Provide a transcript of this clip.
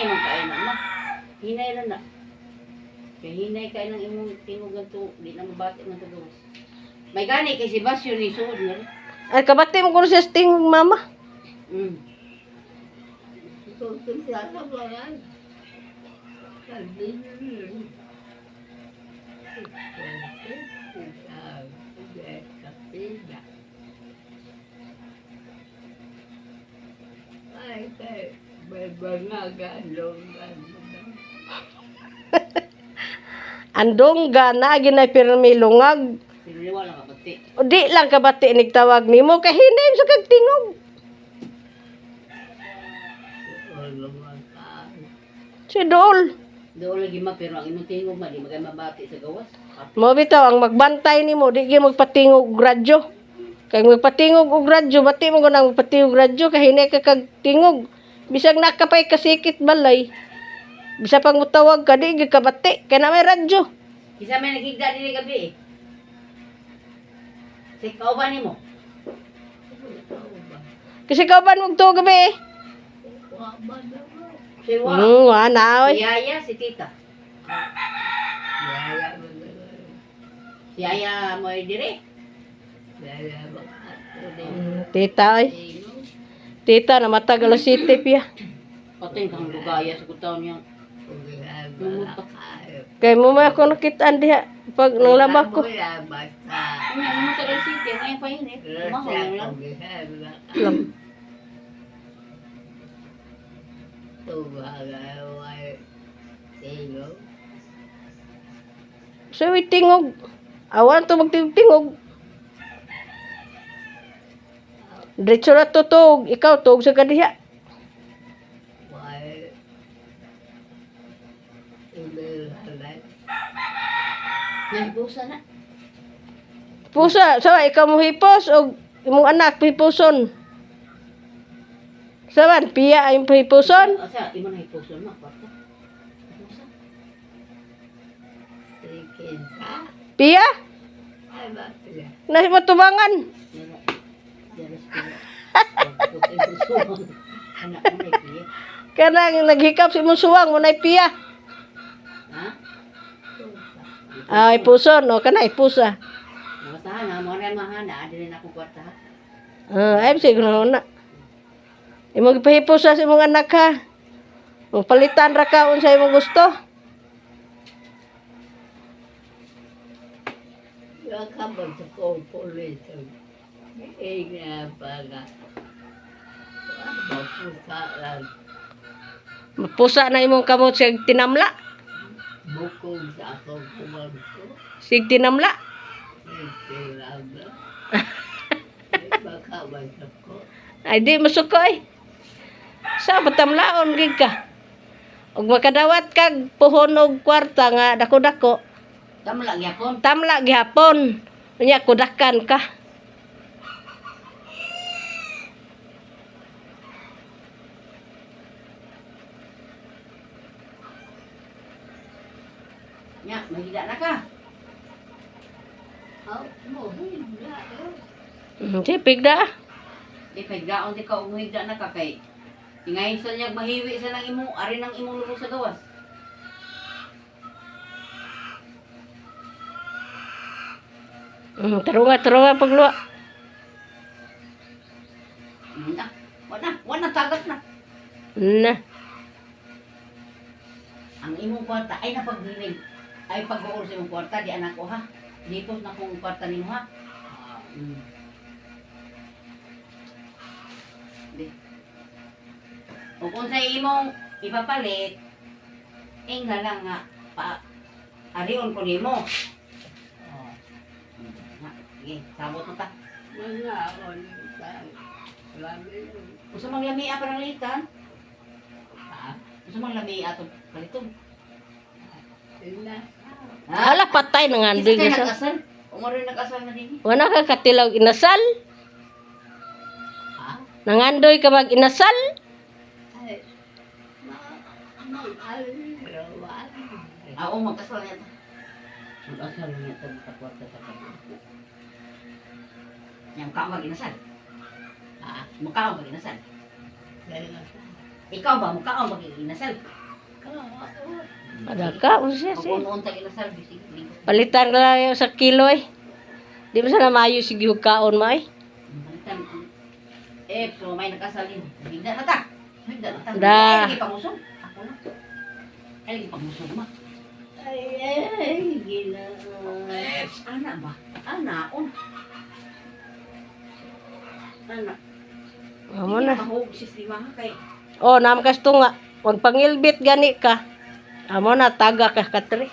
hinay man kayo na ma. Hinay na na. Kaya hinay kayo ng imong tingugan to. Di na mabati man to gawas. May gani kay si Basyo ni suod na rin. Ay, kabati mo ko siya sting, mama. Ito siya sa bayan. Sabi ay, may bangagalongan. Andong gana, ginay pirmi lungag. Piniliwa lang kabati. O di lang kabati nigtawag nimo kay hinay sa kagtingog. Si Dol. Doon lagi ma, pero ang imong tingog ma, di magay mabati sa gawas. Mo bitaw ang magbantay nimo di gyud magpatingog og radyo. Kay magpatingog og radyo, bati mo nang magpatingog og radyo kay hinay ka kagtingog. Bisag nakapay kasikit balay. Bisa pang mutawag ka di gyud kabati kay na may radyo. Kisa may nagigda din gabi eh. Si kauban nimo. Kasi kauban mo to gabi. Si Wa. Wala Si oy. Yaya, si Tita. Si Yaya mo ay dire. Tita oy. Tita na matag alas 7 piya. Patay kang lugaya sa kutaw niya. Kay mo may ako nakitaan diha pag nang labak ko. Ano mo tagal city, ngayon pa yun eh. Mahal lang. Lam. So tingog. Awan to magtingog. Diretso na tutog, ikaw tug sa kadiha. Nagbusa na. Pusa, sawa ikaw mo hipos o imong anak hiposon. Sawan, piya ay hiposon. Asa, imo na ipuson mo, kwarta. Ipusa. Piya? Nasi matubangan. Diyaris ko. Putay puso. Anak mo na ipiya. Kanang naghikap si imong suwang mo nay piya. Ha? Ay puson o kanay pusa. Masahan na, mo rin mahana. Adi rin akong kwarta. Ay siguro na. Imong ipahipos sa imong anak ha. Kung palitan ra ka unsa imong gusto. Kabag sa kukulit. Nga baga. Mapusa lang. Mapusa na imong kamot sig tinamla. Bukog sa akong kumagko. Sig tinamla. Nagtilala. Baka basa ko. Ay di masukoy. Sa batamlaon gid ka. Ug makadawat kag puhon og kwarta nga dako-dako. Tamla gyapon. Tamla gihapon. Unya kudakan ka. Nya, mahida na ka. Mo, hingga. Sipig da. Di kay gaon di ka umuhigda na ka kay. Ingay sa niya mahiwi sa nang imong ari nang imong lubos sa gawas. Tarunga pagluwa. Na. Wala tagat na. Na. Ang imong kwarta ay napagdinig. Ay pag-uol sa imong kwarta di anak ko ha. Dito na kung kwarta nimo ha. Di. O kung sa imong ipapalit, na lang nga pa arion ko nimo. Sige, sabot mo ta. Mangaon sa lami. Gusto mong lamia pa ng litan? Ha? Gusto mong lamia ito palitong? Sila. Hala patay nang Isa andoy kayo na sa. nag-asal? Umaro yung nag-asal na din. Wala ka katilaw inasal. Ha? Nangandoy ka mag inasal. Ay. Mag-alirawan. Oo, mag-asal niya ito. Mag-asal niya ito. Magkakwarta sa kapit. Yang kau mag-inasal. Ha? Mukha mag-inasal. Dahil Ikaw ba, mukhaon ba inasal? Madaka, siya siya. Kung noon tayo inasal, bisig lingkod. Palitan ka lang yung sa kilo eh. Di ba sana mayo sige yung kaon mo eh. Balitan. So may nakasalin. Higda na ta. Higda na ta. Da. Ay, lagi pangusog. Ako na. Ay, lagi pangusog ma. Ay, gila. Ana ba? Ana, on. Ana. Amo na. Mahog si Slimaha kay. Oh, namakas to nga. Huwag pangilbit gani ka. Amo na, taga ka katri.